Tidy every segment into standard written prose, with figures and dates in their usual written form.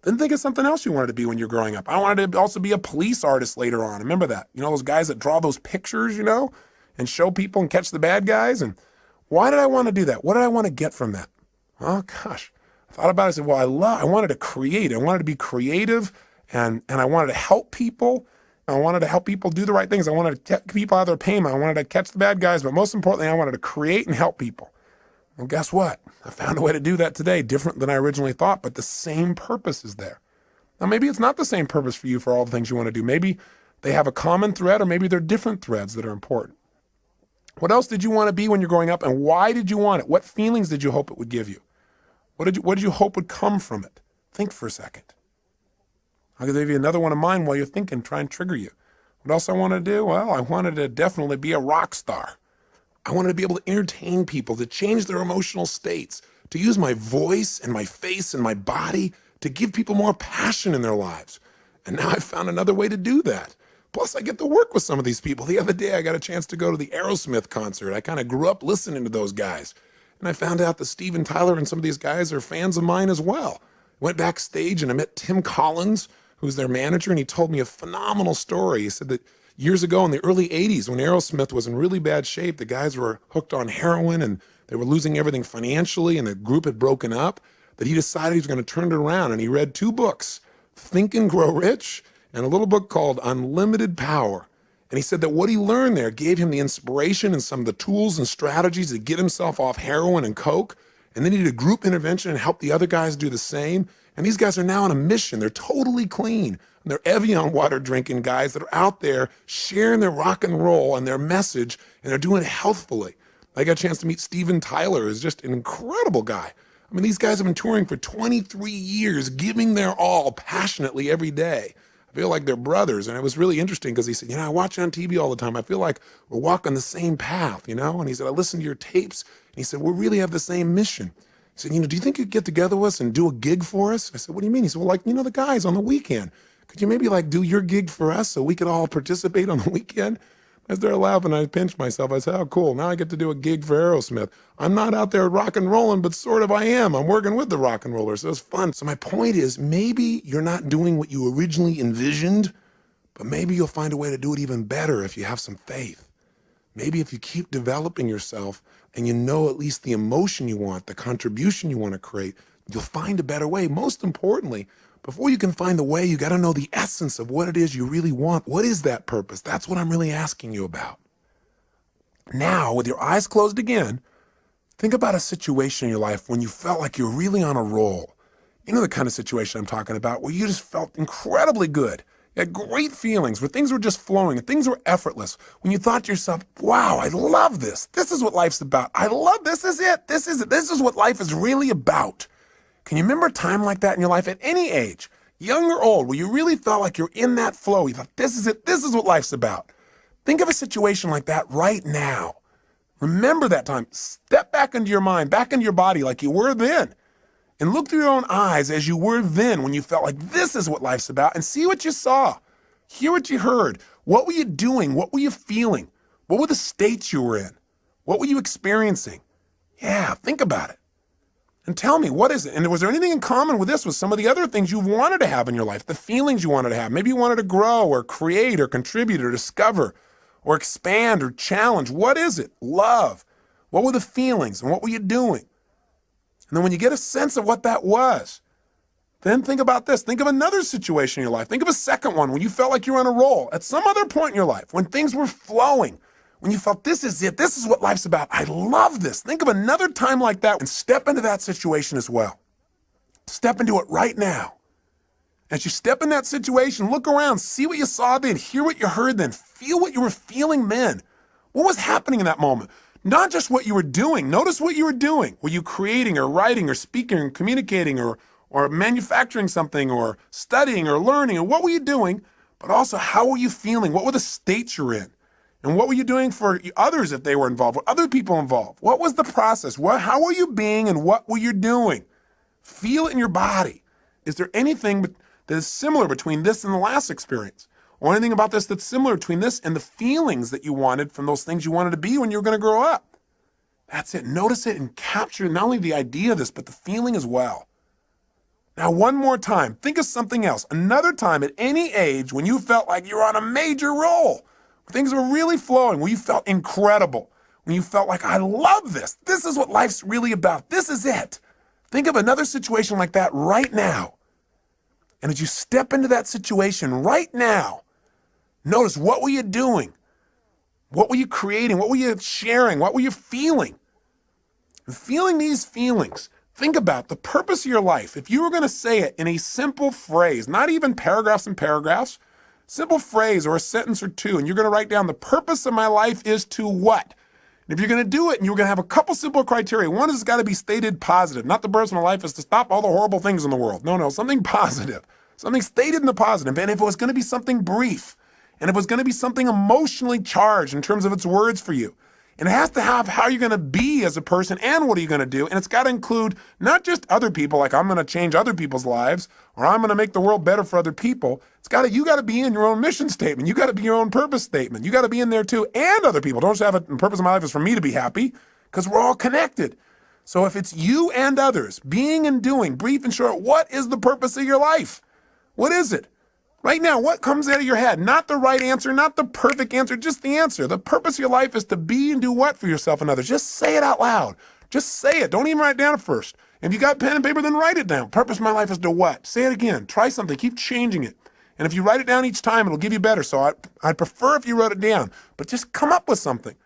Then think of something else you wanted to be when you're growing up. I wanted to also be a police artist later on. Remember that? You know, those guys that draw those pictures, and show people and catch the bad guys. And why did I want to do that? What did I want to get from that? Oh, gosh. I thought about it. I said, well, I wanted to create. I wanted to be creative, and I wanted to help people. I wanted to help people do the right things. I wanted to get people out of their pain. I wanted to catch the bad guys. But most importantly, I wanted to create and help people. Well, guess what? I found a way to do that today, different than I originally thought, but the same purpose is there. Now, maybe it's not the same purpose for you for all the things you want to do. Maybe they have a common thread, or maybe they're different threads that are important. What else did you want to be when you're growing up, and why did you want it? What feelings did you hope it would give you? What did you hope would come from it? Think for a second. I'll give you another one of mine while you're thinking, try and trigger you. What else I wanted to do? Well, I wanted to definitely be a rock star. I wanted to be able to entertain people, to change their emotional states, to use my voice and my face and my body to give people more passion in their lives. And now I've found another way to do that. Plus, I get to work with some of these people. The other day, I got a chance to go to the Aerosmith concert. I kind of grew up listening to those guys. And I found out that Steven Tyler and some of these guys are fans of mine as well. Went backstage and I met Tim Collins, who's their manager, and he told me a phenomenal story. He said that years ago in the early 80s, when Aerosmith was in really bad shape, the guys were hooked on heroin and they were losing everything financially, and the group had broken up, that he decided he was going to turn it around. And he read 2 books, Think and Grow Rich, and a little book called Unlimited Power. And he said that what he learned there gave him the inspiration and some of the tools and strategies to get himself off heroin and coke. And then he did a group intervention and helped the other guys do the same. And these guys are now on a mission. They're totally clean. And they're Evian water drinking guys that are out there sharing their rock and roll and their message, and they're doing it healthfully. I got a chance to meet Steven Tyler, who's just an incredible guy. I mean, these guys have been touring for 23 years, giving their all passionately every day. I feel like they're brothers. And it was really interesting because he said, I watch you on TV all the time. I feel like we're walking the same path, And he said, I listen to your tapes. And he said, we really have the same mission. He said, do you think you'd get together with us and do a gig for us? I said, what do you mean? He said, well, the guys on the weekend. Could you maybe do your gig for us so we could all participate on the weekend? I started laughing. I pinched myself. I said, oh, cool. Now I get to do a gig for Aerosmith. I'm not out there rock and rolling, but sort of I am. I'm working with the rock and rollers. So it's fun. So my point is, maybe you're not doing what you originally envisioned, but maybe you'll find a way to do it even better if you have some faith. Maybe if you keep developing yourself and you know at least the emotion you want, the contribution you want to create, you'll find a better way. Most importantly, before you can find the way, you got to know the essence of what it is you really want. What is that purpose? That's what I'm really asking you about. Now, with your eyes closed again, think about a situation in your life when you felt like you're really on a roll. You know the kind of situation I'm talking about, where you just felt incredibly good. You had great feelings, where things were just flowing and things were effortless. When you thought to yourself, wow, I love this. This is what life's about. I love this. Is it. This is it. This is what life is really about. Can you remember a time like that in your life at any age, young or old, where you really felt like you're in that flow? You thought, this is it. This is what life's about. Think of a situation like that right now. Remember that time. Step back into your mind, back into your body like you were then. And look through your own eyes as you were then when you felt like this is what life's about, and see what you saw. Hear what you heard. What were you doing? What were you feeling? What were the states you were in? What were you experiencing? Yeah, think about it. And tell me, what is it? And was there anything in common with this, with some of the other things you wanted to have in your life, the feelings you wanted to have? Maybe you wanted to grow or create or contribute or discover or expand or challenge. What is it? Love. What were the feelings and what were you doing? And then when you get a sense of what that was, then think about this. Think of another situation in your life. Think of a second one when you felt like you were on a roll at some other point in your life, when things were flowing, when you felt this is it, this is what life's about. I love this. Think of another time like that and step into that situation as well. Step into it right now. As you step in that situation, look around, see what you saw then, hear what you heard then, feel what you were feeling then. What was happening in that moment? Not just what you were doing. Notice what you were doing. Were you creating or writing or speaking or communicating or manufacturing something or studying or learning? Or what were you doing? But also, how were you feeling? What were the states you're in? And what were you doing for others if they were involved? Were other people involved? What was the process? How were you being and what were you doing? Feel it in your body. Is there anything that is similar between this and the last experience? Or anything about this that's similar between this and the feelings that you wanted from those things you wanted to be when you were going to grow up? That's it. Notice it and capture not only the idea of this, but the feeling as well. Now, one more time, think of something else. Another time at any age when you felt like you were on a major roll, things were really flowing, when you felt incredible, when you felt like, I love this. This is what life's really about. This is it. Think of another situation like that right now. And as you step into that situation right now, notice, what were you doing? What were you creating? What were you sharing? What were you feeling? And feeling these feelings, think about the purpose of your life. If you were going to say it in a simple phrase, not even paragraphs and paragraphs, simple phrase or a sentence or two, and you're going to write down, the purpose of my life is to what? And if you're going to do it, and you're going to have a couple simple criteria. One is it's got to be stated positive. Not the purpose of my life is to stop all the horrible things in the world. No, something positive. Something stated in the positive. And if it was going to be something brief, and if it was going to be something emotionally charged in terms of its words for you, and it has to have how you're going to be as a person and what are you going to do. And it's got to include not just other people, like I'm going to change other people's lives or I'm going to make the world better for other people. You got to be in your own mission statement. You got to be your own purpose statement. You got to be in there too, and other people. Don't just have it, the purpose of my life is for me to be happy, because we're all connected. So if it's you and others, being and doing, brief and short, what is the purpose of your life? What is it? Right now, what comes out of your head? Not the right answer, not the perfect answer, just the answer. The purpose of your life is to be and do what for yourself and others? Just say it out loud. Just say it. Don't even write it down at first. If you got pen and paper, then write it down. Purpose of my life is to what? Say it again. Try something. Keep changing it. And if you write it down each time, it'll give you better. So I'd prefer if you wrote it down, but just come up with something.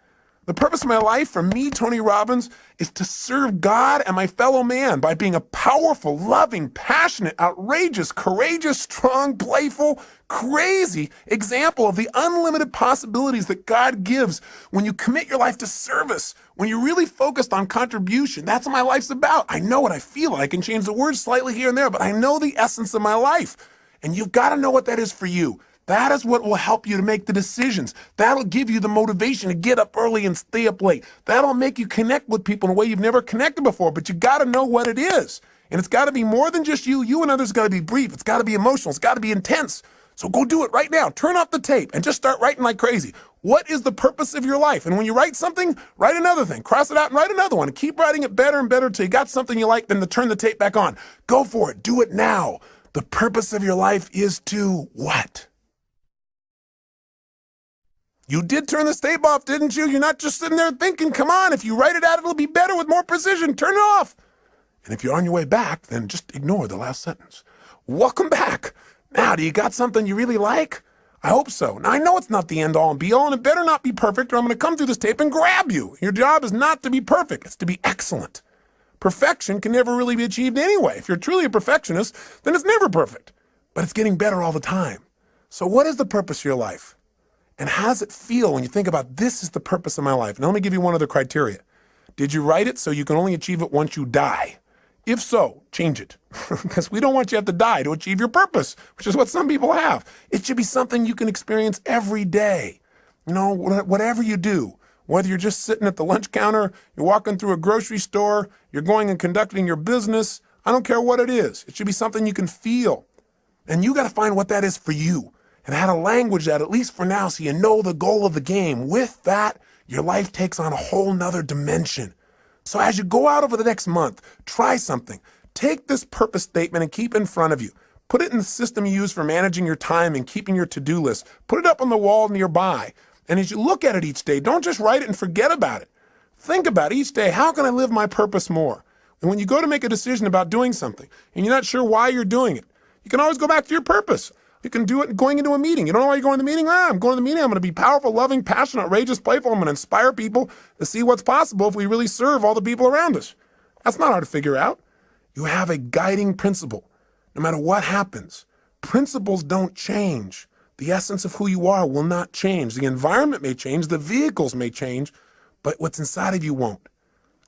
The purpose of my life, for me, Tony Robbins, is to serve God and my fellow man by being a powerful, loving, passionate, outrageous, courageous, strong, playful, crazy example of the unlimited possibilities that God gives when you commit your life to service, when you're really focused on contribution. That's what my life's about. I know what I feel. I can change the words slightly here and there, but I know the essence of my life. And you've got to know what that is for you. That is what will help you to make the decisions. That'll give you the motivation to get up early and stay up late. That'll make you connect with people in a way you've never connected before, but you got to know what it is. And it's got to be more than just you. You and others got to be brief. It's got to be emotional. It's got to be intense. So go do it right now. Turn off the tape and just start writing like crazy. What is the purpose of your life? And when you write something, write another thing. Cross it out and write another one. And keep writing it better and better until you got something you like, then to turn the tape back on. Go for it. Do it now. The purpose of your life is to what? You did turn the tape off, didn't you? You're not just sitting there thinking, come on, if you write it out, it'll be better with more precision. Turn it off. And if you're on your way back, then just ignore the last sentence. Welcome back. Now, do you got something you really like? I hope so. Now, I know it's not the end all and be all, and it better not be perfect, or I'm going to come through this tape and grab you. Your job is not to be perfect. It's to be excellent. Perfection can never really be achieved anyway. If you're truly a perfectionist, then it's never perfect. But it's getting better all the time. So what is the purpose of your life? And how does it feel when you think about, this is the purpose of my life? Now, let me give you one other criteria. Did you write it so you can only achieve it once you die? If so, change it. Because we don't want you to have to die to achieve your purpose, which is what some people have. It should be something you can experience every day. You know, whatever you do, whether you're just sitting at the lunch counter, you're walking through a grocery store, you're going and conducting your business, I don't care what it is. It should be something you can feel. And you got to find what that is for you. And how to language that, at least for now, so you know the goal of the game. With that, your life takes on a whole nother dimension. So as you go out over the next month, try something. Take this purpose statement and keep it in front of you. Put it in the system you use for managing your time and keeping your to-do list. Put it up on the wall nearby. And as you look at it each day, don't just write it and forget about it. Think about each day, how can I live my purpose more? And when you go to make a decision about doing something, and you're not sure why you're doing it, you can always go back to your purpose. You can do it going into a meeting. You don't know why you're going to the meeting? I'm going to the meeting. I'm going to be powerful, loving, passionate, outrageous, playful. I'm going to inspire people to see what's possible if we really serve all the people around us. That's not hard to figure out. You have a guiding principle. No matter what happens, principles don't change. The essence of who you are will not change. The environment may change. The vehicles may change. But what's inside of you won't.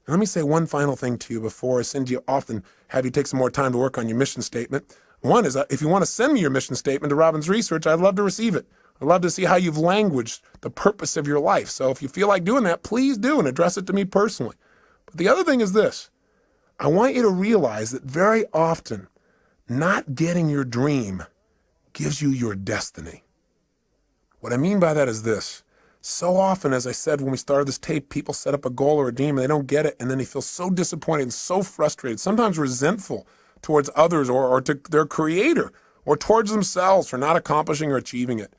And let me say one final thing to you before I send you off and have you take some more time to work on your mission statement. One is, if you want to send me your mission statement to Robbins Research, I'd love to receive it. I'd love to see how you've languaged the purpose of your life. So if you feel like doing that, please do and address it to me personally. But the other thing is this. I want you to realize that very often, not getting your dream gives you your destiny. What I mean by that is this. So often, as I said when we started this tape, people set up a goal or a dream and they don't get it, and then they feel so disappointed and so frustrated, sometimes resentful towards others or to their creator or towards themselves for not accomplishing or achieving it.